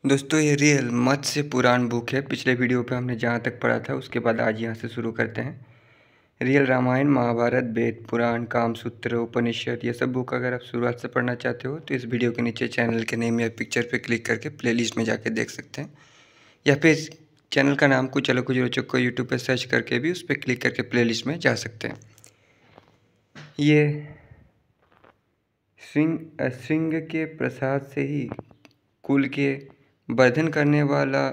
दोस्तों ये रियल मत्स्य पुराण बुक है। पिछले वीडियो पे हमने जहाँ तक पढ़ा था उसके बाद आज यहाँ से शुरू करते हैं। रियल रामायण, महाभारत, वेद, पुराण, कामसूत्र, उपनिषद ये सब बुक अगर आप शुरुआत से पढ़ना चाहते हो तो इस वीडियो के नीचे चैनल के नेम या पिक्चर पे क्लिक करके प्लेलिस्ट में जाके देख सकते हैं, या फिर चैनल का नाम कुछ अलग कुछ रोचक को यूट्यूब पर सर्च करके भी उस पर क्लिक करके प्लेलिस्ट में जा सकते हैं। ये श्रृंग के प्रसाद से ही कुल के वर्धन करने वाला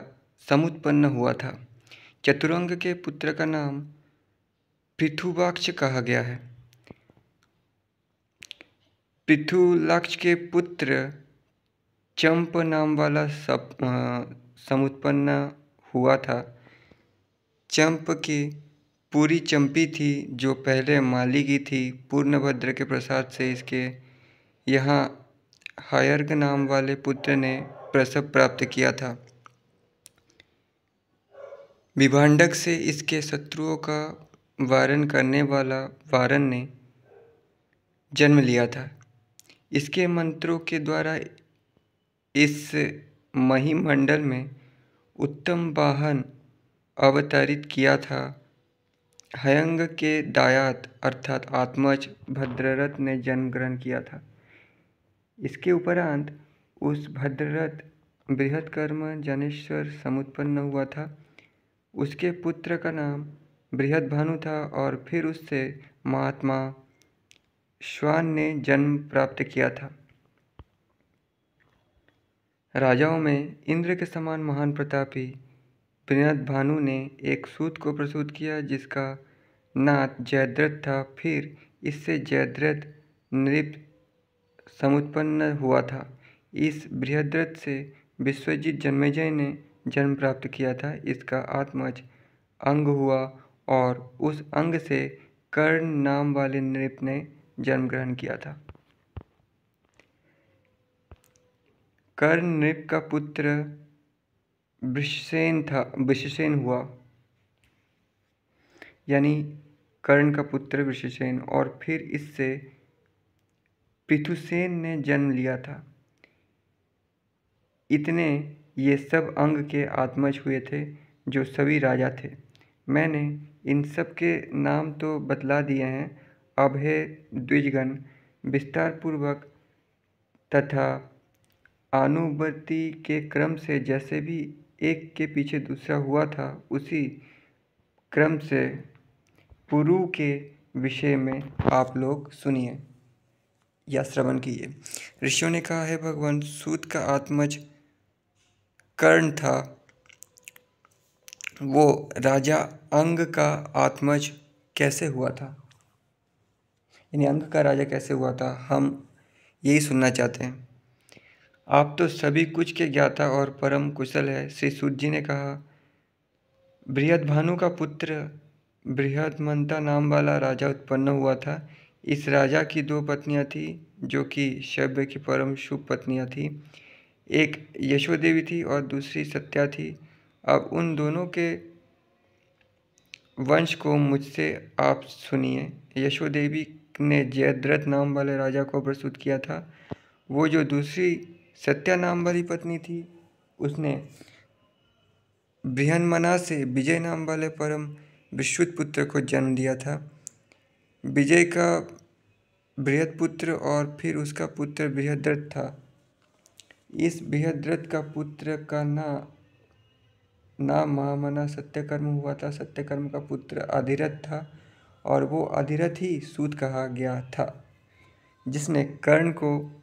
समुत्पन्न हुआ था। चतुरंग के पुत्र का नाम पृथुवाक्ष कहा गया है। पृथुलाक्ष के पुत्र चंप नाम वाला समुत्पन्न हुआ था। चंप की पूरी चंपी थी जो पहले माली की थी। पूर्णभद्र के प्रसाद से इसके यहाँ हायर्ग नाम वाले पुत्र ने प्रसव प्राप्त किया था। विभांडक से इसके शत्रुओं का वारण करने वाला वारण ने जन्म लिया था। इसके मंत्रों के द्वारा इस महिमंडल में उत्तम वाहन अवतरित किया था। हयंग के दायाद अर्थात आत्मज भद्ररथ ने जन्म ग्रहण किया था। इसके उपरांत उस भद्ररथ बृहत्कर्म जनेश्वर समुत्पन्न हुआ था। उसके पुत्र का नाम बृहद्भानु था और फिर उससे महात्मा श्वान ने जन्म प्राप्त किया था। राजाओं में इंद्र के समान महान प्रतापी बृहद्भानु ने एक सूत को प्रसूत किया जिसका नाथ जयद्रथ था। फिर इससे जयद्रथ नृप समुत्पन्न हुआ था। इस बृहद्रथ से विश्वजित जन्मेजय ने जन्म प्राप्त किया था। इसका आत्मज अंग हुआ और उस अंग से कर्ण नाम वाले नृप ने जन्म ग्रहण किया था। कर्ण नृप का पुत्र वृषसेन हुआ, यानी कर्ण का पुत्र वृषसेन, और फिर इससे पृथुसेन ने जन्म लिया था। इतने ये सब अंग के आत्मज हुए थे जो सभी राजा थे। मैंने इन सब के नाम तो बतला दिए हैं। अब है द्विजगण विस्तार पूर्वक तथा अनुवर्ती के क्रम से जैसे भी एक के पीछे दूसरा हुआ था उसी क्रम से पुरु के विषय में आप लोग सुनिए या श्रवण कीजिए। ऋषियों ने कहा है भगवान सूत का आत्मज कर्ण था। वो राजा अंग का आत्मज कैसे हुआ था, यानी अंग का राजा कैसे हुआ था, हम यही सुनना चाहते हैं। आप तो सभी कुछ के ज्ञाता और परम कुशल है। श्री सूत जी ने कहा, बृहद्भानु का पुत्र बृहदमंता नाम वाला राजा उत्पन्न हुआ था। इस राजा की दो पत्नियां थी जो कि शैव्य की परम शुभ पत्नियां थी। एक यशोदेवी थी और दूसरी सत्या थी। अब उन दोनों के वंश को मुझसे आप सुनिए। यशोदेवी ने जयद्रथ नाम वाले राजा को प्रसूत किया था। वो जो दूसरी सत्या नाम वाली पत्नी थी उसने बृहन्मना से विजय नाम वाले परम विश्रुत पुत्र को जन्म दिया था। विजय का बृहद पुत्र और फिर उसका पुत्र बृहद्रथ था। इस बृहद्रथ का पुत्र का नाम महामना सत्यकर्म हुआ था। सत्यकर्म का पुत्र अधिरथ था और वो अधिरथ ही सूत कहा गया था, जिसने कर्ण को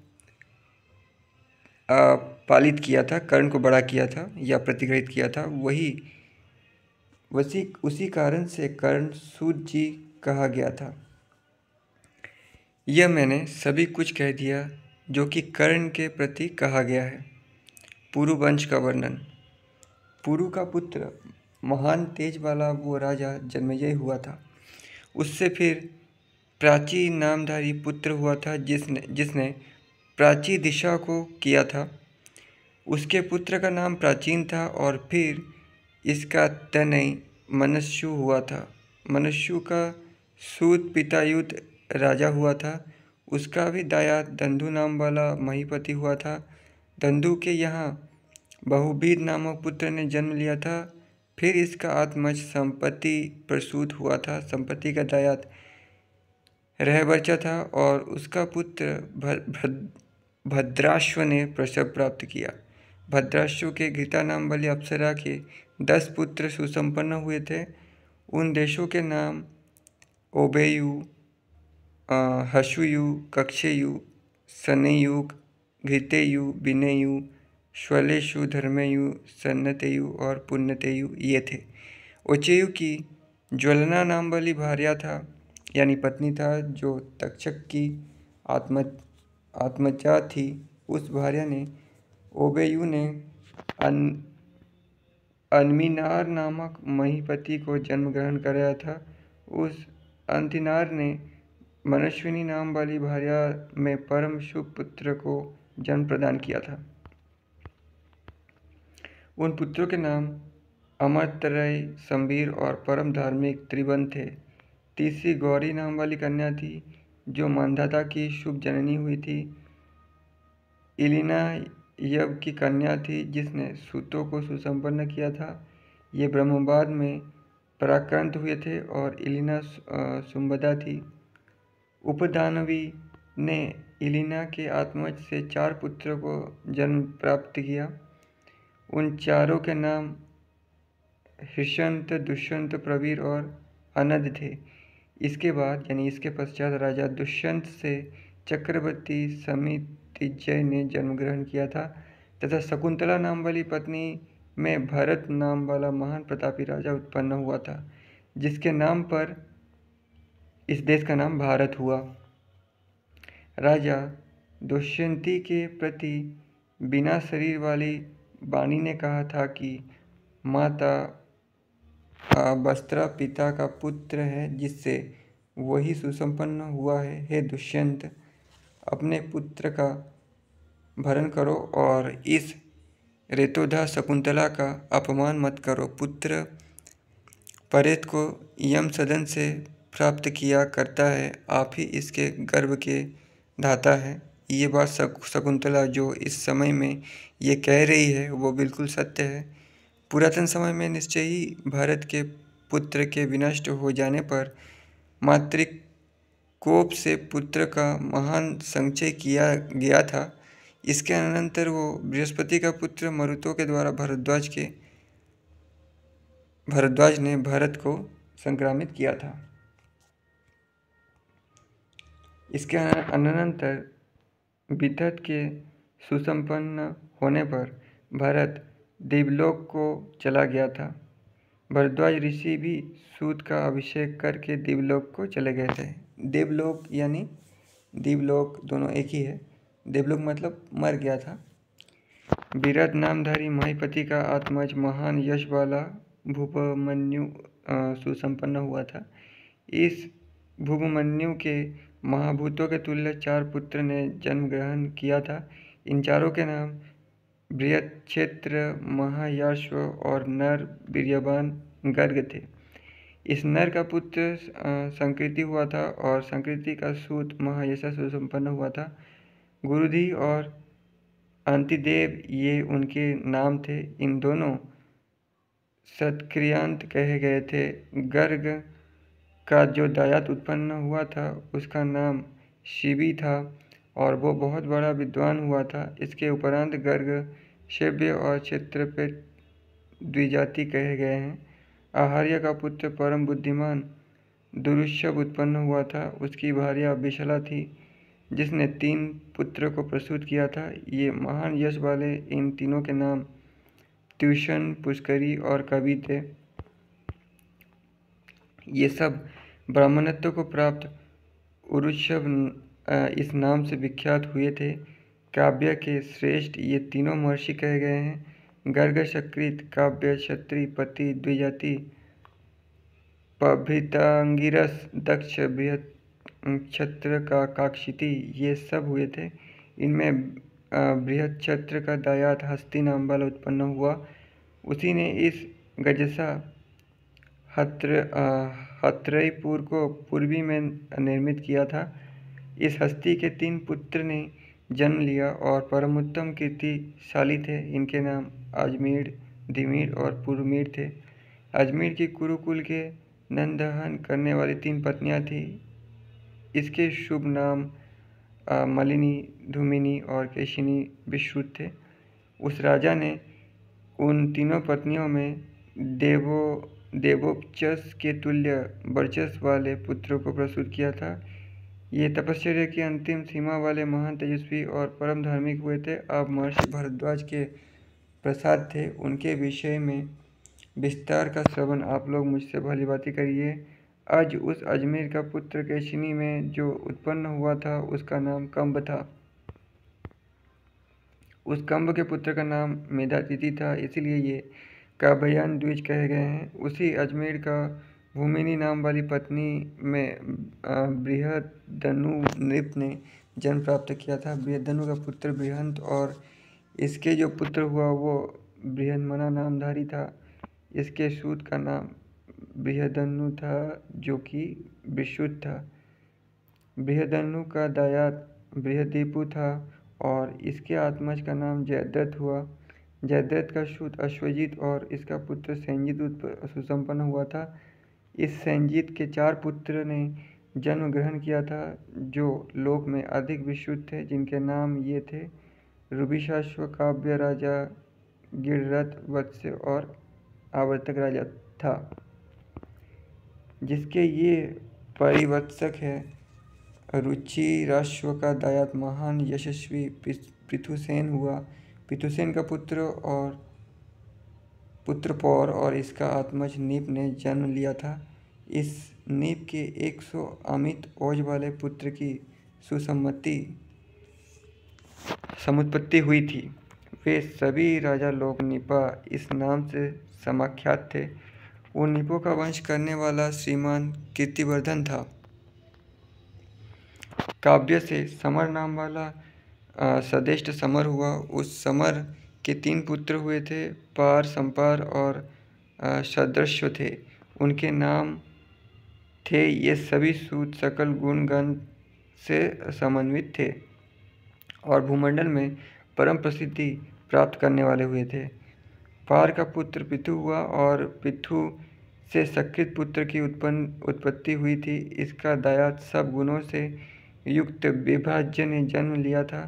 पालित किया था, कर्ण को बड़ा किया था या प्रतिग्रहित किया था। उसी कारण से कर्ण सूत जी कहा गया था। यह मैंने सभी कुछ कह दिया जो कि कर्ण के प्रति कहा गया है। पुरु वंश का वर्णन। पुरु का पुत्र महान तेज वाला वो राजा जन्मेजय हुआ था। उससे फिर प्राची नामधारी पुत्र हुआ था जिसने प्राची दिशा को किया था। उसके पुत्र का नाम प्राचीन था और फिर इसका तनय मनस्सु हुआ था। मनस्सु का सूत पितायुत राजा हुआ था। उसका भी दायाद दंदु नाम वाला महीपति हुआ था। दंदु के यहाँ बहुभीद नामक पुत्र ने जन्म लिया था। फिर इसका आत्मज संपत्ति प्रसूत हुआ था। संपत्ति का दायाद रहबर्चा था और उसका पुत्र भद्राश्व ने प्रसव प्राप्त किया। भद्राश्व के घृता नाम वाली अप्सरा के 10 पुत्र सुसंपन्न हुए थे। उन देशों के नाम ओबेयु, हशुयु, कक्षेयु, सनेयुग, घृतेयु, विनेयु, श्वलेषु, धर्मेयु, सन्नतेयु और पुण्यतेयु ये थे। उचेयु की ज्वलना नाम वाली भार्या था यानी पत्नी था, जो तक्षक की आत्मजा थी। उस भार्या ने ओबेयु ने अन्मिनार नामक महीपति को जन्म ग्रहण कराया था। उस अंतिनार ने मनस्विनी नाम वाली भार्या में परम शुभ पुत्र को जन्म प्रदान किया था। उन पुत्रों के नाम अमरत्रय, संबीर और परम धार्मिक त्रिबंध थे। तीसरी गौरी नाम वाली कन्या थी, जो मांधाता की शुभ जननी हुई थी। इलिना यव की कन्या थी, जिसने सूतों को सुसंपन्न किया था। ये ब्रह्मवाद में पराक्रांत हुए थे और इलिना सुंबदा थी। उपदानवी ने इलिना के आत्मज से 4 पुत्रों को जन्म प्राप्त किया। उन चारों के नाम हृष्यंत, दुष्यंत, प्रवीर और अनद थे। इसके बाद यानी इसके पश्चात राजा दुष्यंत से चक्रवर्ती समितिजय ने जन्म ग्रहण किया था तथा शकुंतला नाम वाली पत्नी में भरत नाम वाला महान प्रतापी राजा उत्पन्न हुआ था, जिसके नाम पर इस देश का नाम भारत हुआ। राजा दुष्यंती के प्रति बिना शरीर वाली वाणी ने कहा था कि माता वस्त्रा पिता का पुत्र है, जिससे वही सुसंपन्न हुआ है। हे दुष्यंत, अपने पुत्र का भरण करो और इस रेतोधा शकुंतला का अपमान मत करो। पुत्र परेत को यम सदन से प्राप्त किया करता है, आप ही इसके गर्भ के धाता है। ये बात शकुंतला जो इस समय में ये कह रही है वो बिल्कुल सत्य है। पुरातन समय में निश्चय ही भारत के पुत्र के विनष्ट हो जाने पर मातृकोप से पुत्र का महान संचय किया गया था। इसके अनंतर वो बृहस्पति का पुत्र मरुतों के द्वारा भरद्वाज ने भारत को संक्रामित किया था। इसके अनंतर विदत के सुसंपन्न होने पर भारत देवलोक को चला गया था। भरद्वाज ऋषि भी सूत का अभिषेक करके देवलोक को चले गए थे। देवलोक यानी देवलोक दोनों एक ही है। देवलोक मतलब मर गया था। विराट नामधारी महीपति का आत्मज महान यश वाला भूपमन्यु सुसंपन्न हुआ था। इस भूपमन्यु के महाभूतों के तुल्य 4 पुत्र ने जन्म ग्रहण किया था। इन चारों के नाम बृहत्क्षेत्र, महायाश्व और नर वीर्यवान गर्ग थे। इस नर का पुत्र संकृति हुआ था और संकृति का सूत महायशा सुसंपन्न हुआ था। गुरुधि और अंतिदेव ये उनके नाम थे। इन दोनों सत्क्रियांत कहे गए थे। गर्ग का जो दायाद उत्पन्न हुआ था उसका नाम शिवी था और वो बहुत बड़ा विद्वान हुआ था। इसके उपरांत गर्ग, शैव्य और क्षेत्रपेट द्विजाति कहे गए हैं। आहार्य का पुत्र परम बुद्धिमान दुरुष्यभ उत्पन्न हुआ था। उसकी भार्या विशला थी, जिसने 3 पुत्र को प्रसूत किया था। ये महान यश वाले इन तीनों के नाम त्यूषण, पुष्करी और कवि थे। ये सब ब्राह्मणत्व को प्राप्त उरुषभ इस नाम से विख्यात हुए थे। काव्य के श्रेष्ठ ये तीनों महर्षि कहे गए हैं। गर्ग, सकृत, काव्य, क्षत्रि, पति, द्विजाति, पभृतांगिरस, दक्ष, बृहत्क्षत्र का काक्षिति ये सब हुए थे। इनमें बृहत्क्षत्र का दायाद हस्ती नाम वाला उत्पन्न हुआ। उसी ने इस गजसा हत्रईपुर को पूर्वी में निर्मित किया था। इस हस्ती के 3 पुत्र ने जन्म लिया और परम उत्तम कीर्तिशाली थे। इनके नाम अजमीर, धीमीर और पुरमीर थे। अजमीर की कुरुकुल के नंदहन करने वाली 3 पत्नियां थीं। इसके शुभ नाम मलिनी, धूमिनी और केशिनी विश्रुत थे। उस राजा ने उन तीनों पत्नियों में देवोपचस के तुल्य वर्चस्व वाले पुत्रों को प्रसूत किया था। ये तपश्चर्या की अंतिम सीमा वाले महान तेजस्वी और परम धार्मिक हुए थे। आप महर्षि भारद्वाज के प्रसाद थे। उनके विषय में विस्तार का श्रवण आप लोग मुझसे भली भांति करिए। आज उस अजमेर का पुत्र केशिनी में जो उत्पन्न हुआ था उसका नाम कंब था। उस कंब के पुत्र का नाम मेधातिथि था, इसलिए ये काव्यायन द्विज कहे गए हैं। उसी अजमेर का भूमिनी नाम वाली पत्नी में बृहदनु नृप ने जन्म प्राप्त किया था। बृहदनु का पुत्र बृहंत और इसके जो पुत्र हुआ वो बृहन्मना नामधारी था। इसके सूत का नाम बृहदनु था जो कि विश्रुत था। बृहदनु का दायाद बृहदीपु था और इसके आत्मज का नाम जयद्रथ हुआ। जयद्रथ का सूत अश्वजित और इसका पुत्र संजित सुसंपन्न हुआ था। इस संजित के 4 पुत्र ने जन्म ग्रहण किया था जो लोक में अधिक विश्रुत थे, जिनके नाम ये थे रुभिशाश्व, काव्य राजा, गिररथ, वत्स्य और आवर्तक राजा था। जिसके ये परिवत्सक है रुचिराश्व का दायाद महान यशस्वी पृथुसेन हुआ। पृथुसेन का पुत्र पौर और इसका आत्मज नीप ने जन्म लिया था। इस नीप के 100 अमित ओज वाले पुत्र की समुत्पत्ति हुई थी। वे सभी राजा लोग नीपा इस नाम से समाख्यात थे। वो नीपों का वंश करने वाला श्रीमान कीर्तिवर्धन था। काव्य से समर नाम वाला सदेष्ट समर हुआ। उस समर के 3 पुत्र हुए थे, पार, संपार और सदृश्य थे। उनके नाम थे। ये सभी सूत सकल गुण गण से समन्वित थे और भूमंडल में परम प्रसिद्धि प्राप्त करने वाले हुए थे। पार का पुत्र पृथु हुआ और पृथु से सकृत पुत्र की उत्पत्ति हुई थी। इसका दायाद सब गुणों से युक्त विभ्राज्य ने जन्म लिया था।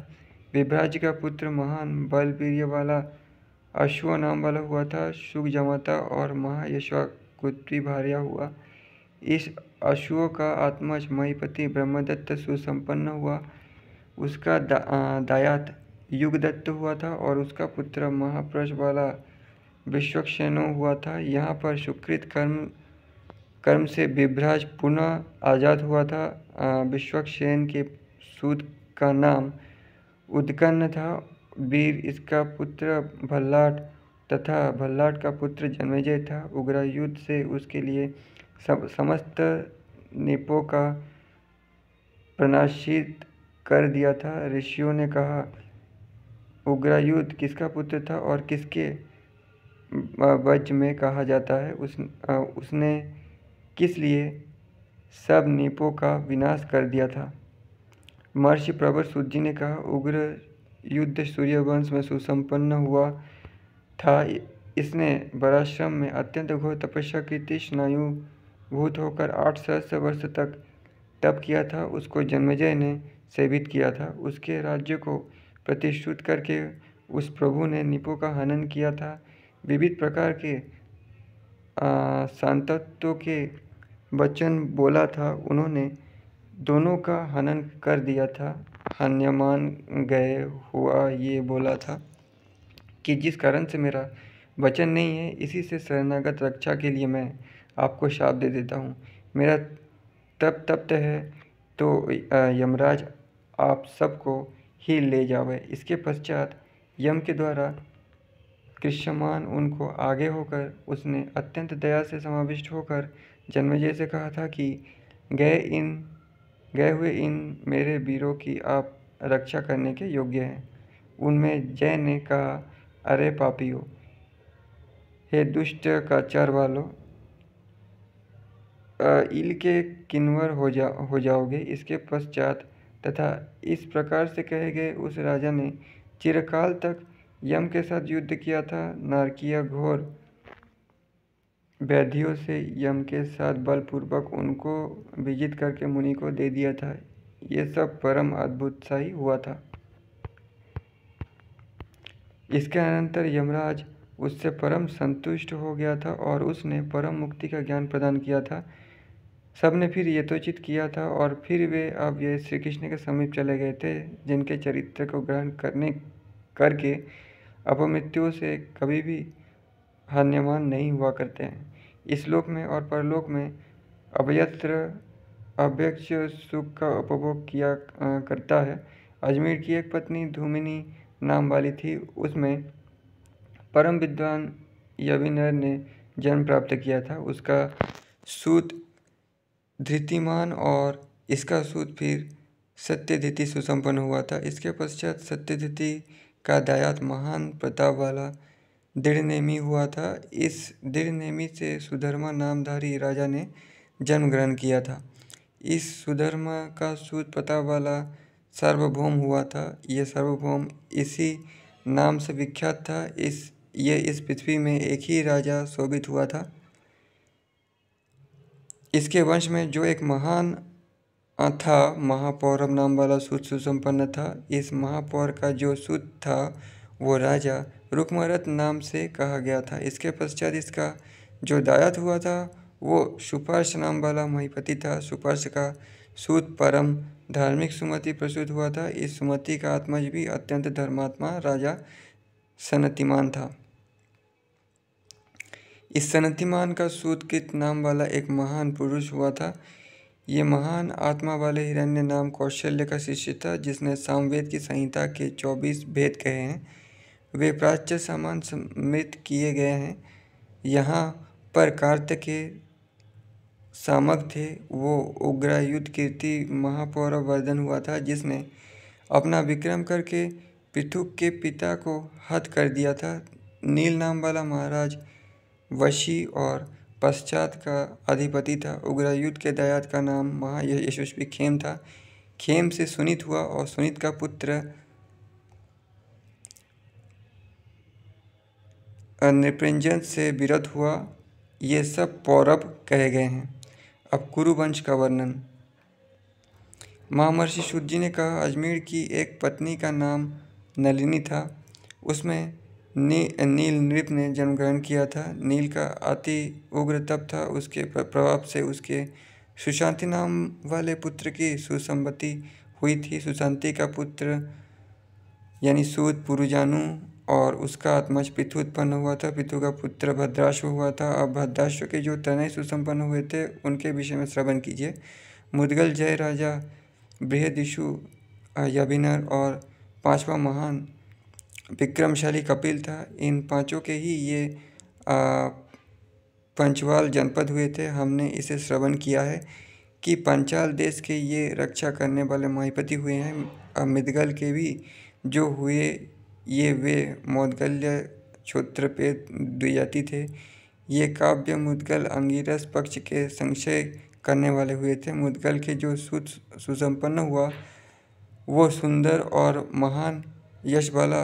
विभ्राज्य का पुत्र महान बल वीर्य वाला अश्व नाम वाला हुआ था। शुक जमाता और महायशस्वी भार्या हुआ। इस अश्व का आत्मज महीपति ब्रह्मदत्त सुसंपन्न हुआ। उसका दायाद युगदत्त हुआ था और उसका पुत्र महाप्रश वाला विश्वक्षेनो हुआ था। यहाँ पर सुकृत कर्म से विभ्राज पुनः आजाद हुआ था। विश्वक्षेन के सूत का नाम उदकन्न था। वीर इसका पुत्र भल्लाट तथा भल्लाट का पुत्र जन्मेजय था। उग्रयुद्ध से उसके लिए समस्त नीपों का प्रणाशित कर दिया था। ऋषियों ने कहा, उग्रयुद्ध किसका पुत्र था और किसके वज में कहा जाता है? उसने किस लिए सब नीपों का विनाश कर दिया था? महर्षि प्रवर सूत जी ने कहा, उग्र युद्ध सूर्यवंश में सुसंपन्न हुआ था। इसने बराश्रम में अत्यंत घोर तपस्या की थी। स्नायुभूत होकर 8 सहस्र वर्ष तक तप किया था। उसको जन्मेजय ने सेवित किया था। उसके राज्य को प्रतिश्रुत करके उस प्रभु ने नीपों का हनन किया था। विविध प्रकार के सांतत्व के वचन बोला था। उन्होंने दोनों का हनन कर दिया था। हन्यमान गए हुआ ये बोला था कि जिस कारण से मेरा वचन नहीं है, इसी से शरणागत रक्षा के लिए मैं आपको शाप दे देता हूँ। मेरा तप तप्त है तो यमराज आप सबको ही ले जावे। इसके पश्चात यम के द्वारा कृष्यमान उनको आगे होकर उसने अत्यंत दया से समाविष्ट होकर जन्मेजय से कहा था कि गए हुए इन मेरे वीरों की आप रक्षा करने के योग्य हैं। उनमें जय ने कहा, अरे पापियों, हे दुष्ट काचार वालों, इल के किन्वर हो जाओगे। इसके पश्चात तथा इस प्रकार से कहे गए उस राजा ने चिरकाल तक यम के साथ युद्ध किया था। नारकीय घोर व्याधियों से यम के साथ बलपूर्वक उनको विजित करके मुनि को दे दिया था। ये सब परम अद्भुत सा ही हुआ था। इसके अनंतर यमराज उससे परम संतुष्ट हो गया था और उसने परम मुक्ति का ज्ञान प्रदान किया था। सबने फिर यथोचित किया था और फिर वे अब ये श्री कृष्ण के समीप चले गए थे, जिनके चरित्र को ग्रहण करके अपमृत्यु से कभी भी हान्यमान नहीं हुआ करते हैं। इस लोक में और परलोक में अभयत्र अभ्यक्ष सुख का उपभोग किया करता है। अजमेर की एक पत्नी धूमिनी नाम वाली थी। उसमें परम विद्वान यविनर ने जन्म प्राप्त किया था। उसका सूत धृतिमान और इसका सूत फिर सत्यधृति सुसंपन्न हुआ था। इसके पश्चात सत्यधृति का दायाद महान प्रताप वाला दृढ़नेमी हुआ था। इस दृढ़नेमी से सुधर्मा नामधारी राजा ने जन्म ग्रहण किया था। इस सुधर्मा का सूत प्रताप वाला सार्वभौम हुआ था। यह सार्वभौम इसी नाम से विख्यात था। इस पृथ्वी में एक ही राजा शोभित हुआ था। इसके वंश में जो एक महान था, महापौरव नाम वाला सूत सुसंपन्न था। इस महापौर का जो सूत था वो राजा रुक्मरथ नाम से कहा गया था। इसके पश्चात इसका जो दायाद हुआ था वो सुपर्श नाम वाला महीपति था। सुपर्श का सूत परम धार्मिक सुमति प्रसूत हुआ था। इस सुमति का आत्मज भी अत्यंत धर्मात्मा राजा सनतिमान था। इस सनतिमान का सूतकृत नाम वाला एक महान पुरुष हुआ था। ये महान आत्मा वाले हिरण्य नाम कौशल्य का शिष्य था, जिसने सामवेद की संहिता के 24 भेद कहे हैं। वे प्राच्य समान समृत किए गए हैं। यहाँ पर कार्तिके सामक थे। वो उग्रायुध कीर्ति महापौरव वर्धन हुआ था, जिसने अपना विक्रम करके पृथुक के पिता को हत कर दिया था। नील नाम वाला महाराज वशी और पश्चात का अधिपति था। उग्रायुध के दायाद का नाम महायशस्वी खेम था। खेम से सुनीत हुआ और सुनीत का पुत्र नृपृंजन से विरत हुआ। ये सब पौरव कहे गए हैं। अब कुरुवंश का वर्णन। महर्षि सूत जी ने कहा, अजमेर की एक पत्नी का नाम नलिनी था। उसमें नील नृप ने जन्म ग्रहण किया था। नील का अति उग्र तप था। उसके प्रभाव से उसके सुशांति नाम वाले पुत्र की सुसंपत्ति हुई थी। सुशांति का पुत्र यानी सूत पुरुजानु और उसका आत्मज पितु उत्पन्न हुआ था। पितु का पुत्र भद्राश्व हुआ था। अब भद्राश्व के जो तनय सुसंपन्न हुए थे उनके विषय में श्रवण कीजिए। मुदगल जय राजा, बृहदिशु यविनर और पांचवा महान विक्रमशाली कपिल था। इन पांचों के ही ये पंचवाल जनपद हुए थे। हमने इसे श्रवण किया है कि पंचाल देश के ये रक्षा करने वाले महीपति हुए हैं। मिदगल के भी जो हुए ये वे मोदगल्य क्षोत्रपेत द्विजाति थे। ये काव्य मुदगल अंगिरस पक्ष के संशय करने वाले हुए थे। मुदगल के जो सुसंपन्न हुआ वो सुंदर और महान यश वाला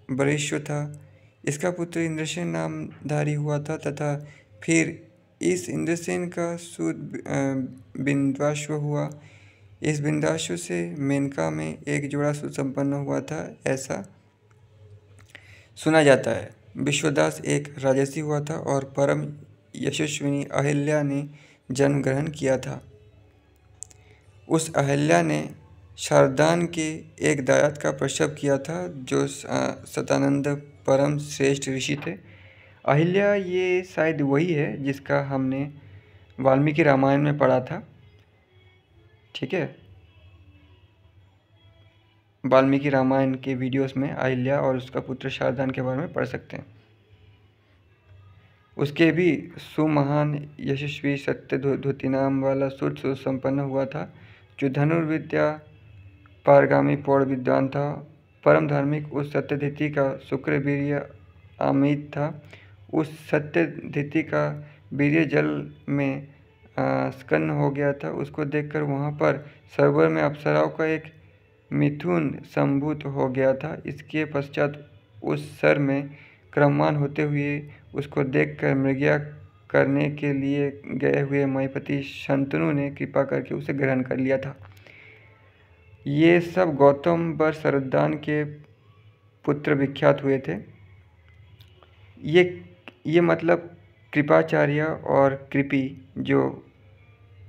वरिष्ठ था। इसका पुत्र इंद्रसेन नामधारी हुआ था तथा फिर इस इंद्रसेन का सूत बिंदवाश्व हुआ। इस बिंदाश्व से मेनका में एक जोड़ा सुसंपन्न हुआ था, ऐसा सुना जाता है। विश्वदास एक राजसी हुआ था और परम यशस्विनी अहिल्या ने जन्म ग्रहण किया था। उस अहिल्या ने शारदान के एक दायाद का प्रसव किया था, जो सतानंद परम श्रेष्ठ ऋषि थे। अहिल्या ये शायद वही है जिसका हमने वाल्मीकि रामायण में पढ़ा था। ठीक है, वाल्मीकि रामायण के वीडियोस में अहिल्या और उसका पुत्र शारदान के बारे में पढ़ सकते हैं। उसके भी सुमहान यशस्वी सत्यधुति नाम वाला सूत सुसंपन्न हुआ था, जो धनुर्विद्या पारगामी पौड़ विद्वान था। परम धार्मिक उस सत्यधृति का शुक्रवीर्य अमित था। उस सत्यधृति का वीर्य जल में स्कन्न हो गया था, उसको देखकर वहाँ पर सरोवर में अप्सराओं का एक मिथुन संभूत हो गया था। इसके पश्चात उस सर में क्रममान होते हुए उसको देखकर मृगया करने के लिए गए हुए महीपति शंतनु ने कृपा करके उसे ग्रहण कर लिया था। ये सब गौतम व शरद्दान के पुत्र विख्यात हुए थे। ये मतलब कृपाचार्य और कृपि जो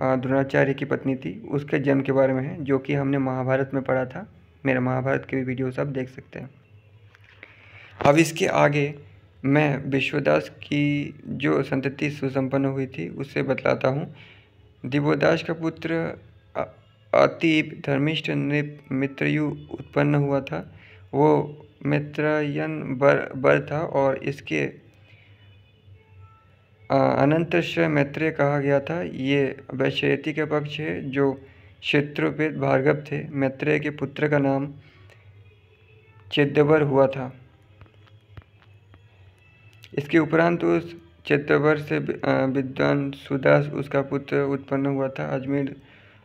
द्रोणाचार्य की पत्नी थी, उसके जन्म के बारे में है, जो कि हमने महाभारत में पढ़ा था। मेरा महाभारत के भी वीडियोस आप देख सकते हैं। अब इसके आगे मैं विश्वदास की जो संतति सुसंपन्न हुई थी उससे बतलाता हूँ। दिवोदास का पुत्र अतीब धर्मिष्ठ नृप मित्रयु उत्पन्न हुआ था। वो मित्रयन बर था और इसके अनंतश्रय मैत्रेय कहा गया था। ये वैशयति का पक्ष है जो क्षेत्रोपेत भार्गव थे। मैत्रेय के पुत्र का नाम चेद्यवर हुआ था। इसके उपरांत उस चेद्यवर से विद्वान सुदास उसका पुत्र उत्पन्न हुआ था। अजमेर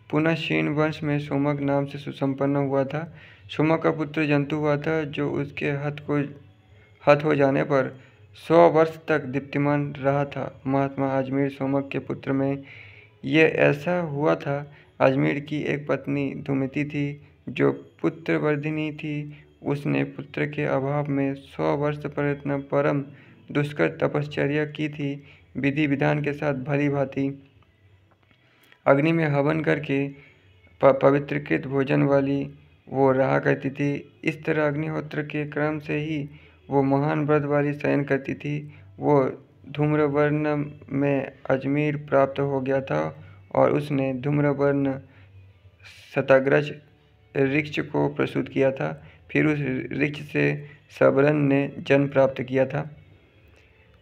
पुनः शीन वंश में सोमक नाम से सुसंपन्न हुआ था। सोमक का पुत्र जंतु हुआ था जो उसके हत हो जाने पर 100 वर्ष तक दीप्तिमान रहा था। महात्मा अजमेर सोमक के पुत्र में ये ऐसा हुआ था। अजमेर की एक पत्नी धुमती थी जो पुत्रवर्धिनी थी। उसने पुत्र के अभाव में 100 वर्ष प्रयत्न परम दुष्कर तपश्चर्या की थी। विधि विधान के साथ भली भांति अग्नि में हवन करके पवित्रकृत भोजन वाली वो रहा करती थी। इस तरह अग्निहोत्र के क्रम से ही वो महान व्रत वाली शयन करती थी। वो धूम्रवर्ण में अजमेर प्राप्त हो गया था और उसने धूम्रवर्ण शताग्रज ऋक्ष को प्रसूत किया था। फिर उस ऋक्ष से सबरन ने जन्म प्राप्त किया था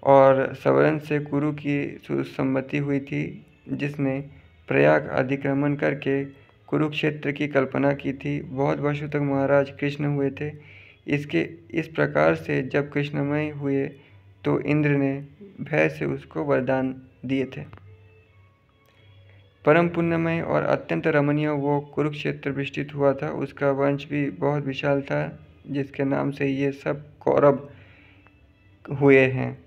और सबरन से कुरु की सुसम्मति हुई थी, जिसने प्रयाग अधिक्रमण करके कुरुक्षेत्र की कल्पना की थी। बहुत वर्षों तक महाराज कृष्ण हुए थे। इस प्रकार से जब कृष्णमय हुए तो इंद्र ने भय से उसको वरदान दिए थे। परम पुण्यमय और अत्यंत रमणीय वो कुरुक्षेत्र विस्तृत हुआ था। उसका वंश भी बहुत विशाल था, जिसके नाम से ये सब कौरव हुए हैं।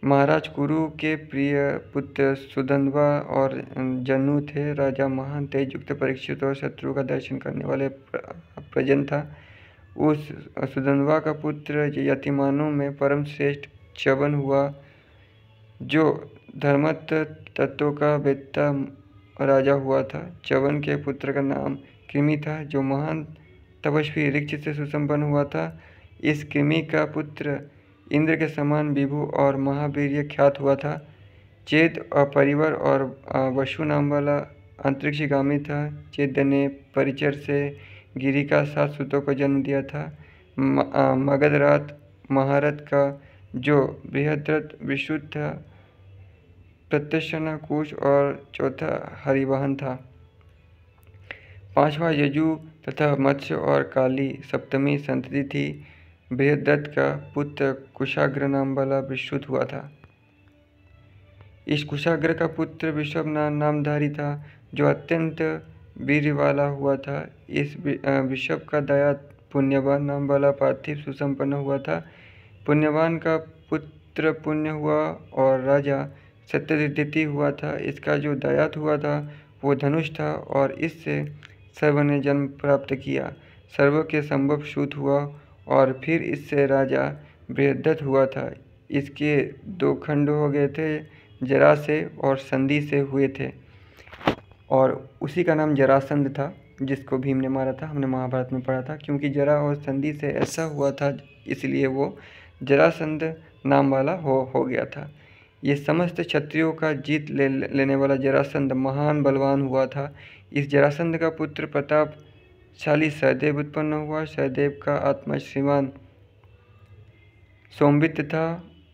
महाराज कुरु के प्रिय पुत्र सुधन्वा और जनु थे। राजा महान तेजयुक्त परीक्षित और शत्रु का दर्शन करने वाले प्रजन था। उस सुधन्वा का पुत्र यतिमानों में परम श्रेष्ठ च्यवन हुआ, जो धर्मत तत्वों का वेत्ता राजा हुआ था। च्यवन के पुत्र का नाम कृमि था, जो महान तपस्वी ऋक्ष से सुसंपन्न हुआ था। इस कृमि का पुत्र इंद्र के समान विभु और महावीर्य ख्यात हुआ था। चेद परिवर और वशु नाम वाला अंतरिक्षगामी था। चेद ने परिचर से गिरि का 7 सुतों को जन्म दिया था। मगधरात महारथ का जो बृहद्रथ विशुद्ध था। प्रत्यक्षना कुश और चौथा हरिवाहन था। 5वां यजु तथा मत्स्य और काली सप्तमी संतति थी। बृहद्रथ का पुत्र कुशाग्र नाम वाला विश्रुत हुआ था। इस कुशाग्र का पुत्र विश्व नामधारी था, जो अत्यंत वीर्य वाला हुआ था। इस विश्व का दया पुण्यवान नाम वाला पार्थिव सुसंपन्न हुआ था। पुण्यवान का पुत्र पुण्य हुआ और राजा सत्यदिति हुआ था। इसका जो दयात हुआ था वो धनुष था और इससे सर्व ने जन्म प्राप्त किया। सर्व के संभव सूत हुआ और फिर इससे राजा बृहद्रथ हुआ था। इसके 2 खंड हो गए थे, जरा से और संधि से हुए थे, और उसी का नाम जरासंध था, जिसको भीम ने मारा था। हमने महाभारत में पढ़ा था। क्योंकि जरा और संधि से ऐसा हुआ था, इसलिए वो जरासंध नाम वाला हो गया था। ये समस्त क्षत्रियों का जीत लेने वाला जरासंध महान बलवान हुआ था। इस जरासंध का पुत्र प्रतापशाली सहदेव उत्पन्न हुआ। सहदेव का आत्मा श्रीमान सोमवित्त था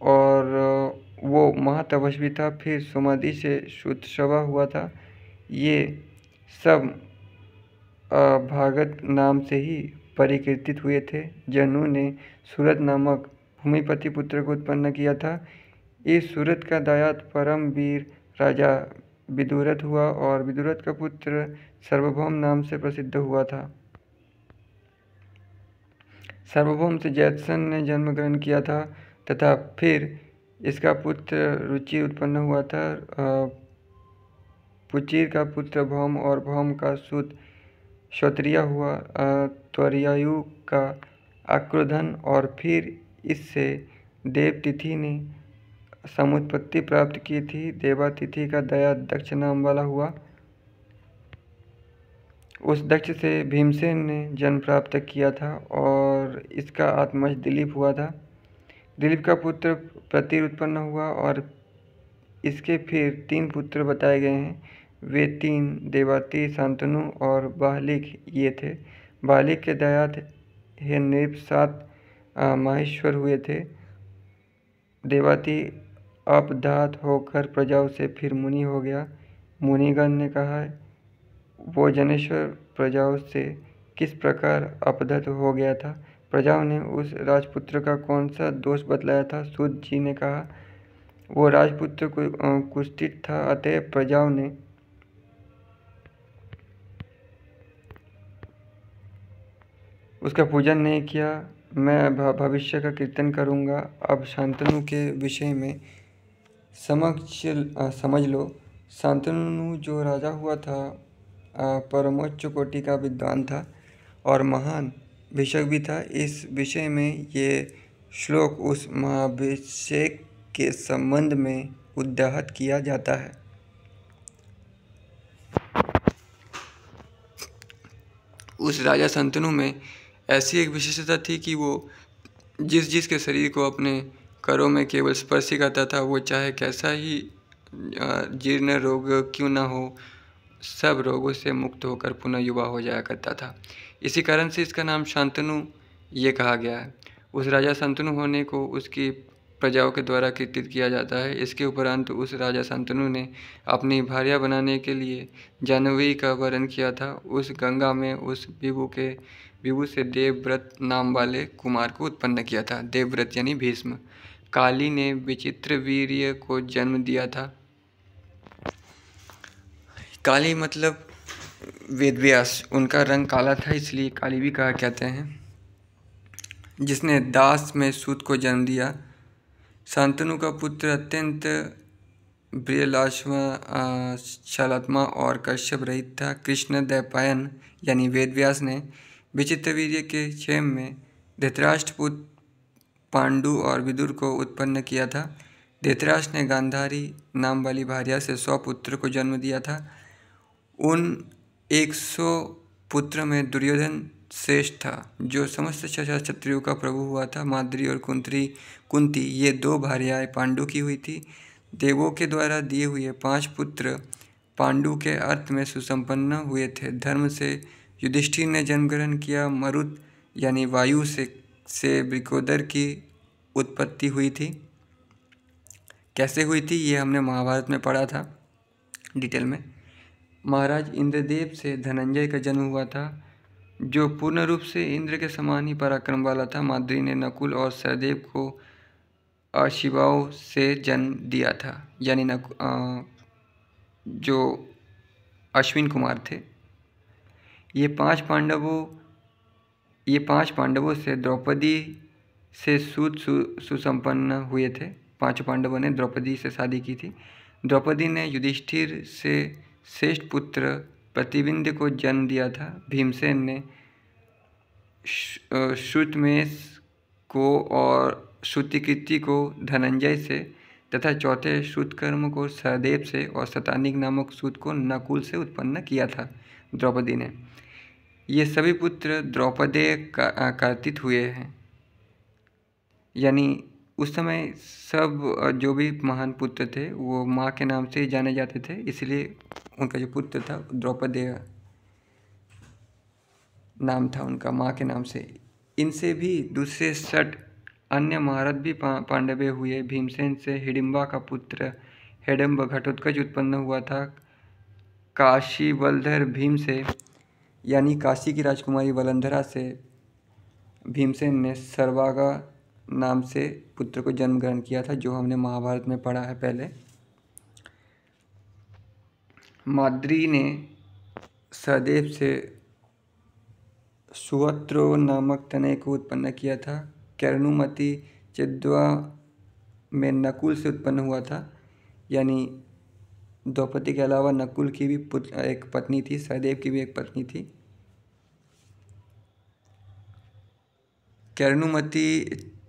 और वो महातपस्वी था। फिर सोमादि से शुतशवा हुआ था। ये सब भागत नाम से ही परिकीर्तित हुए थे। जनु ने सूरत नामक भूमिपति पुत्र को उत्पन्न किया था। इस सूरत का दायात परम वीर राजा विदुरथ हुआ और विदुरथ का पुत्र सार्वभौम नाम से प्रसिद्ध हुआ था। सार्वभौम से जयद्रथ ने जन्म ग्रहण किया था तथा फिर इसका पुत्र रुचि उत्पन्न हुआ था। पुचीर का पुत्र भौम और भौम का सुत क्षत्रिय हुआ। त्वरियायु का आक्रोधन और फिर इससे देवतिथि ने समुत्पत्ति प्राप्त की थी। देवातिथि का दया दक्ष नाम वाला हुआ। उस दक्ष से भीमसेन ने जन्म प्राप्त किया था और इसका आत्मज दिलीप हुआ था। दिलीप का पुत्र प्रतिर उत्पन्न हुआ और इसके फिर 3 पुत्र बताए गए हैं। वे 3 देवाती, शांतनु और बाहलिक ये थे। बाहलिक के दयात हे नृप 7 माहेश्वर हुए थे। देवाती अपदात होकर प्रजाओं से फिर मुनि हो गया। मुनिगण ने कहा, वो जनेश्वर प्रजाओं से किस प्रकार अपदत हो गया था? प्रजाओं ने उस राजपुत्र का कौन सा दोष बतलाया था? सूत जी ने कहा, वो राजपुत्र कुष्ठित था, अतः प्रजाओं ने उसका पूजन नहीं किया। मैं भविष्य का कीर्तन करूंगा। अब शांतनु के विषय में समझ लो। शांतनु जो राजा हुआ था परमोच्च कोटि का विद्वान था और महान भिषक भी था। इस विषय में ये श्लोक उस महाभिषेक के संबंध में उद्गाहित किया जाता है। उस राजा शांतनु में ऐसी एक विशेषता थी कि वो जिसके शरीर को अपने करों में केवल स्पर्श ही करता था, वो चाहे कैसा ही जीर्ण रोग क्यों ना हो, सब रोगों से मुक्त होकर पुनः युवा हो जाया करता था। इसी कारण से इसका नाम शांतनु ये कहा गया है। उस राजा शांतनु होने को उसकी प्रजाओं के द्वारा कीर्तित किया जाता है। इसके उपरांत उस राजा शांतनु ने अपनी भार्या बनाने के लिए जाह्नवी का वरण किया था। उस गंगा में उस विभु से देवव्रत नाम वाले कुमार को उत्पन्न किया था। देवव्रत यानी भीष्म। काली ने विचित्र वीर्य को जन्म दिया था। काली मतलब वेदव्यास, उनका रंग काला था इसलिए काली भी कहा कहते हैं, जिसने दास में सूत को जन्म दिया। शांतनु का पुत्र अत्यंत बृहलाश्वा, छलात्मा और कश्यप रहित था। कृष्ण द्वैपायन यानी वेदव्यास ने विचित्रवीर्य के क्षेम में धृतराष्ट्र पुत्र पांडु और विदुर को उत्पन्न किया था। धृतराष्ट्र ने गांधारी नाम वाली भार्या से 100 पुत्र को जन्म दिया था। उन 100 पुत्र में दुर्योधन श्रेष्ठ था, जो समस्त क्षत्रियों का प्रभु हुआ था। माद्री और कुंती ये 2 भार्याएं पांडु की हुई थी। देवों के द्वारा दिए हुए 5 पुत्र पांडु के अर्थ में सुसंपन्न हुए थे। धर्म से युधिष्ठिर ने जन्म ग्रहण किया। मरुत यानी वायु से वृकोदर की उत्पत्ति हुई थी। कैसे हुई थी ये हमने महाभारत में पढ़ा था डिटेल में। महाराज इंद्रदेव से धनंजय का जन्म हुआ था, जो पूर्ण रूप से इंद्र के समान ही पराक्रम वाला था। माद्री ने नकुल और सहदेव को अशिवाओं से जन्म दिया था, यानी जो अश्विन कुमार थे। ये पांच पांडवों से द्रौपदी से सुसंपन्न हुए थे। 5 पांडवों ने द्रौपदी से शादी की थी। द्रौपदी ने युधिष्ठिर से श्रेष्ठ पुत्र प्रतिबिंद को जन्म दिया था। भीमसेन ने श्रुतमेष को और श्रुतिकीर्ति को धनंजय से तथा चौथे श्रुतकर्म को सहदेव से और शतानिक नामक सूत को नकुल से उत्पन्न किया था द्रौपदी ने। ये सभी पुत्र द्रौपदेय कर्तित हुए हैं, यानी उस समय सब जो भी महान पुत्र थे वो माँ के नाम से ही जाने जाते थे, इसलिए उनका जो पुत्र था द्रौपदेय नाम था उनका माँ के नाम से। इनसे भी दूसरे 60 अन्य महारथ भी पांडवे हुए। भीमसेन से हिडिंबा का पुत्र हिडम्ब घटोत्कच उत्पन्न हुआ था। काशी वलधर भीम से, यानी काशी की राजकुमारी वलंधरा से भीमसेन ने सर्वागा नाम से पुत्र को जन्म ग्रहण किया था, जो हमने महाभारत में पढ़ा है पहले। माद्री ने सहदेव से सुवत्रो नामक तनय को उत्पन्न किया था। कर्णुमति चिद्वा में नकुल से उत्पन्न हुआ था, यानी द्रौपदी के अलावा नकुल की भी एक पत्नी थी, सहदेव की भी एक पत्नी थी। कर्णुमति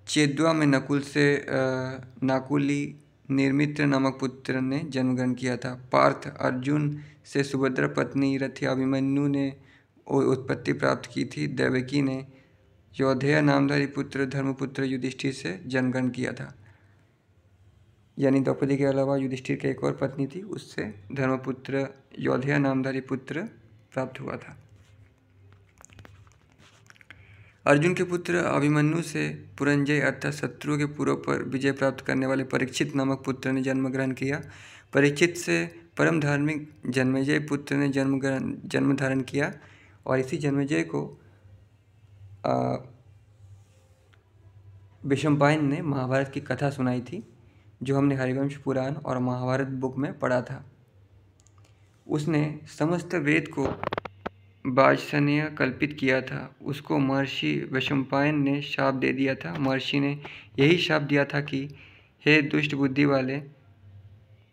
चेद्वा में नकुल से नाकुली निर्मित्र नामक पुत्र ने जन्म ग्रहण किया था। पार्थ अर्जुन से सुभद्रा पत्नी रथी अभिमन्यु ने उत्पत्ति प्राप्त की थी। देवकी ने योधेय नामधारी पुत्र धर्मपुत्र युधिष्ठिर से जन्म ग्रहण किया था, यानी द्रौपदी के अलावा युधिष्ठिर की एक और पत्नी थी, उससे धर्मपुत्र योधेय नामधारी पुत्र प्राप्त हुआ था। अर्जुन के पुत्र अभिमन्यु से पुरंजय अर्थात शत्रुओं के पूर्व पर विजय प्राप्त करने वाले परीक्षित नामक पुत्र ने जन्म ग्रहण किया। परीक्षित से परम धार्मिक जन्मेजय पुत्र ने जन्म धारण किया, और इसी जन्मेजय को वैशंपायन ने महाभारत की कथा सुनाई थी, जो हमने हरिवंश पुराण और महाभारत बुक में पढ़ा था। उसने समस्त वेद को वाजसनेय कल्पित किया था। उसको महर्षि वैशंपायन ने शाप दे दिया था। महर्षि ने यही शाप दिया था कि हे दुष्ट बुद्धि वाले,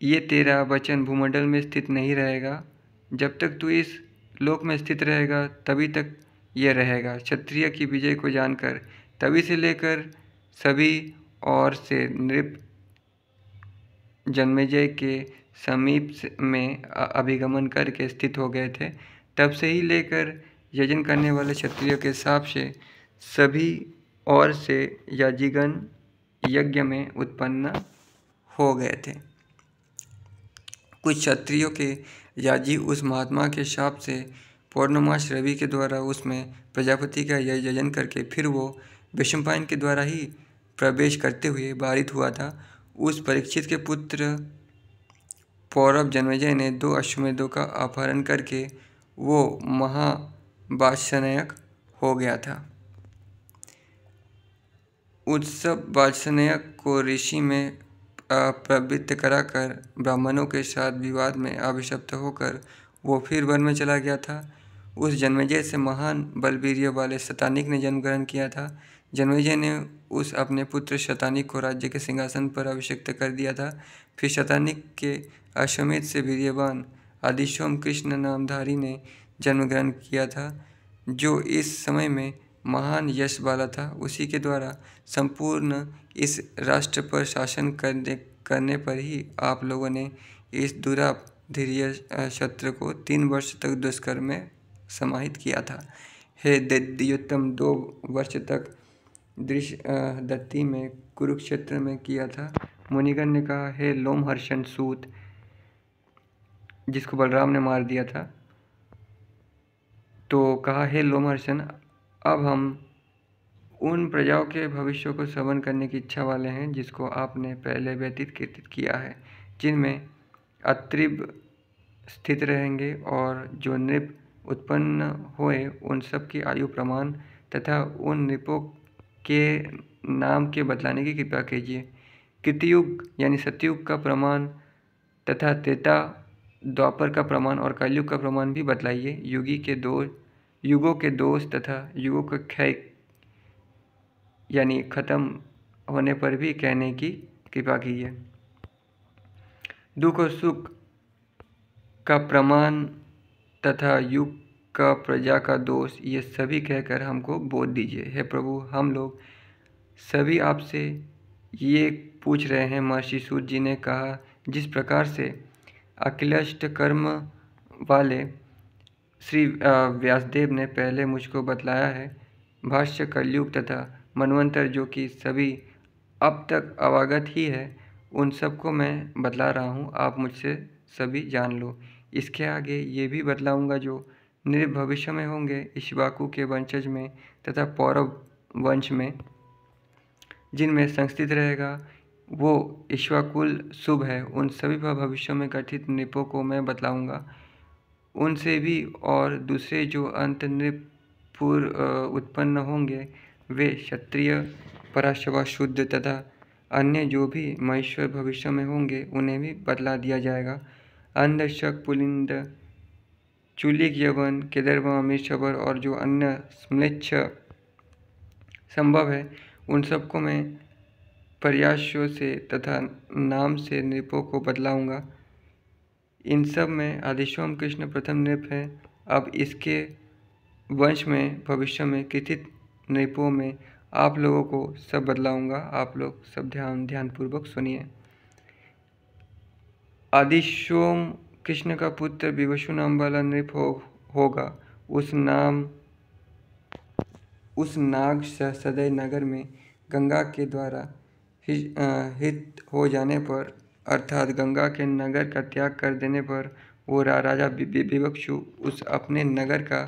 ये तेरा वचन भूमंडल में स्थित नहीं रहेगा। जब तक तू इस लोक में स्थित रहेगा तभी तक यह रहेगा। क्षत्रिय की विजय को जानकर तभी से लेकर सभी और से नृप जन्मेजय के समीप में अभिगमन करके स्थित हो गए थे। तब से ही लेकर यजन करने वाले क्षत्रियों के हिसाब से सभी और से याजीगण यज्ञ में उत्पन्न हो गए थे। कुछ क्षत्रियों के याजी उस महात्मा के शाप से पौर्णमास रवि के द्वारा उसमें प्रजापति का यजन करके फिर वो वैशंपायन के द्वारा ही प्रवेश करते हुए बाधित हुआ था। उस परीक्षित के पुत्र पौरव जन्मेजय ने 2 अश्वमेधों का अपहरण करके वो महावात्सनयक हो गया था। उत्सव वात्सनयक को ऋषि में प्रवृत्त कराकर ब्राह्मणों के साथ विवाद में अभिशप्त होकर वो फिर वन में चला गया था। उस जन्मेजय से महान बलवीर्य वाले शतानिक ने जन्म ग्रहण किया था। जन्मेजय ने उस अपने पुत्र शतानिक को राज्य के सिंहासन पर अभिषिक्त कर दिया था। फिर शतानिक के अश्वमेध से वीर्यवान आदिशोम कृष्ण नामधारी ने जन्म ग्रहण किया था, जो इस समय में महान यश वाला था। उसी के द्वारा संपूर्ण इस राष्ट्र पर शासन करने पर ही आप लोगों ने इस दुराधीर्य क्षत्र को 3 वर्ष तक दुष्कर्म में समाहित किया था। हे दैत्योत्तम 2 वर्ष तक दृश्यदत्ति में कुरुक्षेत्र में किया था। मुनिगण ने कहा, हे लोमहर्षण सूत, जिसको बलराम ने मार दिया था, तो कहा, हे लोमहर्षण, अब हम उन प्रजाओं के भविष्य को श्रवण करने की इच्छा वाले हैं जिसको आपने पहले व्यतीत कीर्तित किया है, जिनमें अत्रिब स्थित रहेंगे और जो नृप उत्पन्न हुए उन सब की आयु प्रमाण तथा उन नृपों के नाम के बतलाने की कृपा कीजिए। कृतयुग यानी सतयुग का प्रमाण तथा त्रेता द्वापर का प्रमाण और कलयुग का प्रमाण भी बतलाइए। युगों के दोष तथा युगों का क्षय यानी खत्म होने पर भी कहने की कृपा कीजिए। दुख और सुख का प्रमाण तथा युग का प्रजा का दोष, ये सभी कहकर हमको बोध दीजिए। हे प्रभु, हम लोग सभी आपसे ये पूछ रहे हैं। महर्षि सूत जी ने कहा, जिस प्रकार से अखिलष्ट कर्म वाले श्री व्यासदेव ने पहले मुझको बतलाया है, भाष्य कलयुग तथा मनवंतर जो कि सभी अब तक अवगत ही है, उन सबको मैं बतला रहा हूँ। आप मुझसे सभी जान लो। इसके आगे ये भी बतलाऊँगा जो नृप भविष्य में होंगे इक्ष्वाकु के वंशज में तथा पौरव वंश में, जिनमें संस्थित रहेगा वो इक्ष्वाकुल शुभ है। उन सभी भविष्यों में गठित नृपों को मैं बतलाऊँगा। उनसे भी और दूसरे जो अंत नृप पूर्व उत्पन्न होंगे वे क्षत्रिय, पराशवा, शुद्ध तथा अन्य जो भी महेश्वर भविष्य में होंगे उन्हें भी बतला दिया जाएगा। अंध, शक, पुलिंद, चूलिक, यवन, केदर्वा, मीरछबर और जो अन्य म्लेच्छ संभव है उन सबको मैं पर्यायों से तथा नाम से नृपों को बदलाऊंगा। इन सब में आदिशोम कृष्ण प्रथम नृप है। अब इसके वंश में भविष्य में कृतित नृपों में आप लोगों को सब बदलाऊंगा। आप लोग सब ध्यानपूर्वक सुनिए। आदिशोम कृष्ण का पुत्र विवशु नाम वाला नृप होगा। उस नाग सदय नगर में गंगा के द्वारा हित हो जाने पर अर्थात गंगा के नगर का त्याग कर देने पर वो राजा विवक्षु उस अपने नगर का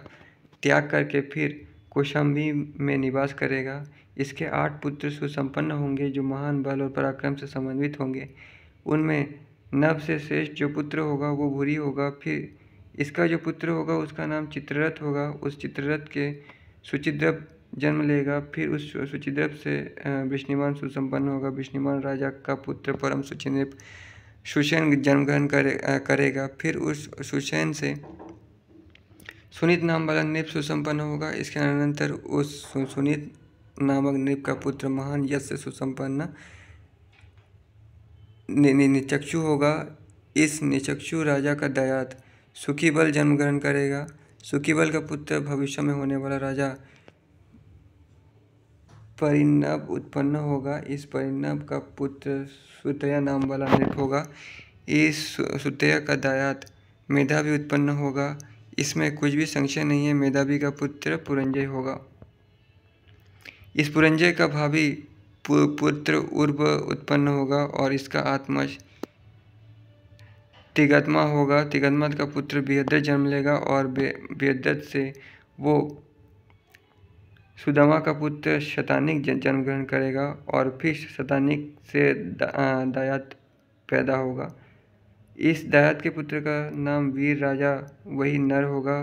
त्याग करके फिर कौशाम्बी में निवास करेगा। इसके 8 पुत्र सुसंपन्न होंगे जो महान बल और पराक्रम से समन्वित होंगे। उनमें नभ से श्रेष्ठ जो पुत्र होगा वो भूरी होगा। फिर इसका जो पुत्र होगा उसका नाम चित्ररथ होगा। उस चित्ररथ के सुचिद्रप जन्म लेगा। फिर उस सुचिद्रप से विष्णुमान सुसंपन्न होगा। विष्णुमान राजा का पुत्र परम सुचिनृप सुषेण जन्म ग्रहण करेगा। फिर उस सुषेण से सुनीत नाम वाला नृप सुसंपन्न होगा। इसके अनंतर उस सुनीत नामक नृप का पुत्र महान यश से सुसंपन्न निचक्षु होगा। इस निचक्षु राजा का दयात सुखीबल जन्म ग्रहण करेगा। सुखीबल का पुत्र भविष्य में होने वाला राजा परिणव उत्पन्न होगा। इस परिणव का पुत्र सुतया नाम वाला नृप होगा। इस सुतया का दायात मेधावी उत्पन्न होगा। इसमें कुछ भी संशय नहीं है। मेधावी का पुत्र पुरंजय होगा। इस पुरंजय का भावी पुत्र उर्व उत्पन्न होगा और इसका आत्मज तिगत्मा होगा। तिगत्मा का पुत्र बेहद्रथ जन्म लेगा और बेहद्रथ से वो सुदामा का पुत्र शतानिक जन्म ग्रहण करेगा और फिर शतानिक से दायात पैदा होगा। इस दायात के पुत्र का नाम वीर राजा वही नर होगा।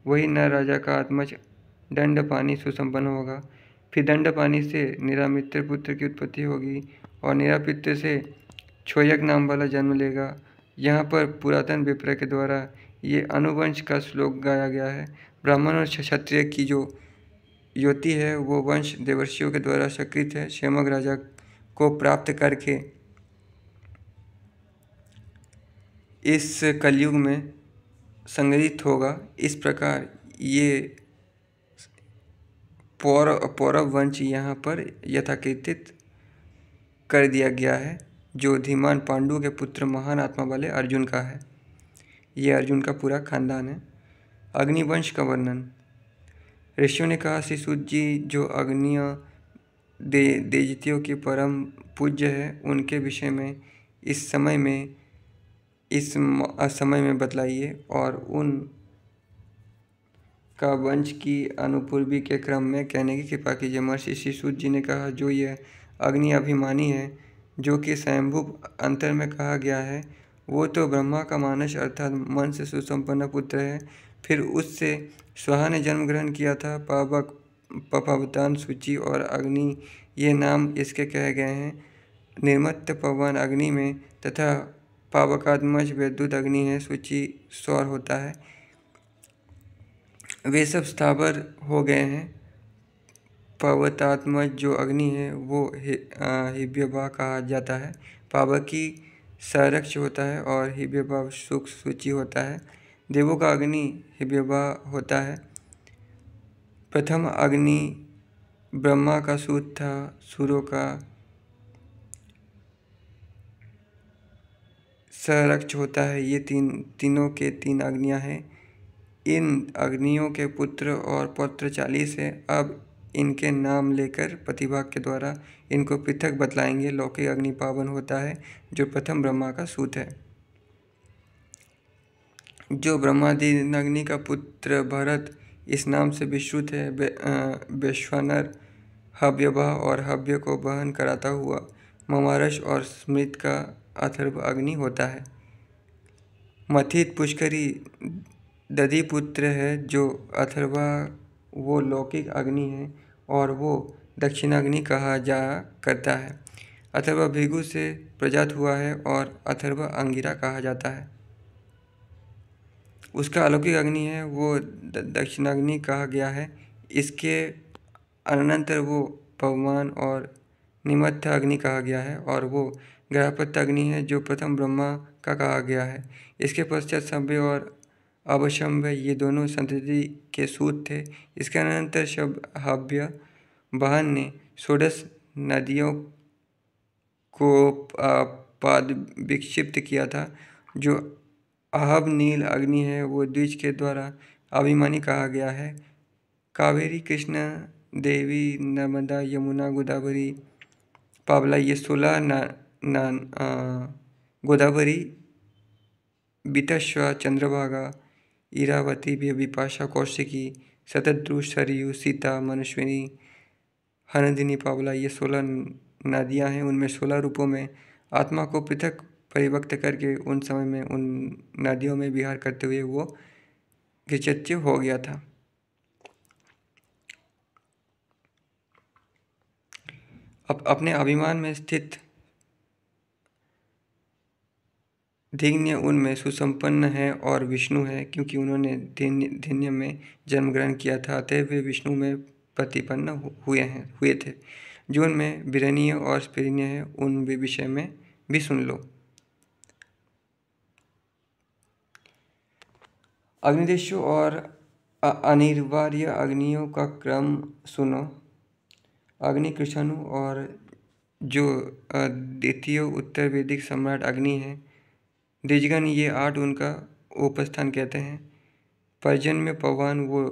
वही नर राजा का आत्मज दंडपानी सुसंपन्न होगा। फिर दंडपानी से निरामित्र पुत्र की उत्पत्ति होगी और निरापित्र से क्षोयक नाम वाला जन्म लेगा। यहाँ पर पुरातन विप्र के द्वारा ये अनुवंश का श्लोक गाया गया है। ब्राह्मण और क्षत्रिय की जो युति है वो वंश देवर्षियों के द्वारा सकृत है। क्षेमक राजा को प्राप्त करके इस कलयुग में संग्रहित होगा। इस प्रकार ये पौरव वंश यहाँ पर यथाकृतित कर दिया गया है जो धीमान पांडु के पुत्र महान आत्मा वाले अर्जुन का है। ये अर्जुन का पूरा खानदान है। अग्निवंश का वर्णन। ऋषियों ने कहा श्री सूत जी जो अग्निय देजतियों के परम पूज्य है उनके विषय में इस समय में बतलाइए और उन का वंश की अनुपूर्वी के क्रम में कहने की कृपा कीजिए। महर्षि श्री सूत जी ने कहा जो यह अग्नि अभिमानी है जो कि स्वयंभू अंतर में कहा गया है वो तो ब्रह्मा का मानस अर्थात मन से सुसंपन्न पुत्र है। फिर उससे स्वाहा ने जन्म ग्रहण किया था। पावक, पवतान, सूचि और अग्नि ये नाम इसके कहे गए हैं। निर्मत्त पवन अग्नि में तथा पावकात्मज वैद्युत अग्नि है। सूचि सौर होता है। वे सब स्थावर हो गए हैं। पावतात्मज जो अग्नि है वो हिव्यभा कहा जाता है। पावकी सरक्ष होता है और हिव्यभा सुख सूचि होता है। देवों का अग्नि हिव्यभा होता है। प्रथम अग्नि ब्रह्मा का सूत था। सूर्यों का सरक्ष होता है। ये तीनों के 3 अग्नियाँ हैं। इन अग्नियों के पुत्र और पौत्र 40 है। अब इनके नाम लेकर प्रतिभाग के द्वारा इनको पृथक बतलाएंगे। लौकिक अग्नि पावन होता है जो प्रथम ब्रह्मा का सूत है। जो ब्रह्मादि अग्नि का पुत्र भरत इस नाम से विश्रुत है। वैश्वानर हव्यभा और हव्य को वहन कराता हुआ ममारस और स्मृत का अथर्व अग्नि होता है। मथित पुष्करी दधिपुत्र है जो अथर्वा वो लौकिक अग्नि है और वो दक्षिणाग्नि कहा जा करता है। अथर्वा भृगु से प्रजात हुआ है और अथर्वा अंगिरा कहा जाता है। उसका अलौकिक अग्नि है वो दक्षिणाग्नि कहा गया है। इसके अनंतर वो पवमान और निमत्थ अग्नि कहा गया है, और वो ग्रहपत्य अग्नि है जो प्रथम ब्रह्मा का कहा गया है। इसके पश्चात सभ्य और अवशंभ ये दोनों संतति के सूत थे। इसके अनंतर हव्य वाहन ने षोडश नदियों को पाद विक्षिप्त किया था। जो आहब नील अग्नि है वो द्विज के द्वारा अभिमानी कहा गया है। कावेरी, कृष्णा, देवी, नर्मदा, यमुना, गोदावरी, पावला ये 16 गोदावरी, वितश्वा, चंद्रभागा, इरावती, विपाशा, कौशिकी, शतद्रु, सरयू, सीता, मनस्विनी, हनदिनी, पावला ये 16 नदियाँ हैं। उनमें 16 रूपों में आत्मा को पृथक परिव्यक्त करके उन समय में उन नदियों में विहार करते हुए वो कृतकृत्य हो गया था। अब अपने अभिमान में स्थित धिन्य उनमें सुसंपन्न है और विष्णु है, क्योंकि उन्होंने धिन्य में जन्म ग्रहण किया था, अतः वे विष्णु में प्रतिपन्न हुए थे। जो उनमें विरणीय और स्फीरणीय है उन विषय में भी सुन लो। अग्निदेशों और अनिवार्य अग्नियों का क्रम सुनो। अग्नि कृष्णु और जो द्वितीय उत्तर वैदिक सम्राट अग्नि है, द्विजगण ये 8 उनका उपस्थान कहते हैं। पर्जन्य पवन वो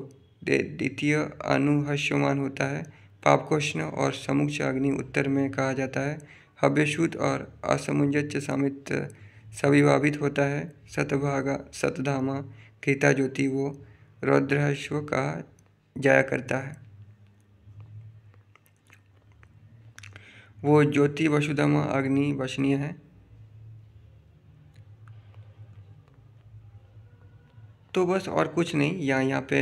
द्वितीय अनुहस्यमान होता है। पापकोष्ण और समुच्च अग्नि उत्तर में कहा जाता है। हव्यशूत और असमुंजस्य सामित सविभावित होता है। सतधामा कृता ज्योति वो रौद्रहस्व कहा जाया करता है। वो ज्योति वसुधामा अग्नि वचनीय है। तो बस और कुछ नहीं, यहाँ पे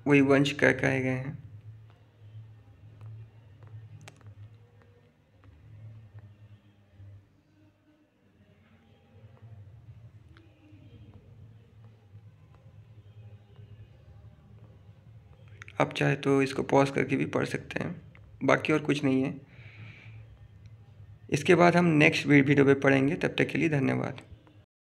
वही वंश कहे गए हैं। आप चाहे तो इसको पॉज करके भी पढ़ सकते हैं, बाकी और कुछ नहीं है। इसके बाद हम नेक्स्ट वीडियो पे पढ़ेंगे। तब तक के लिए धन्यवाद।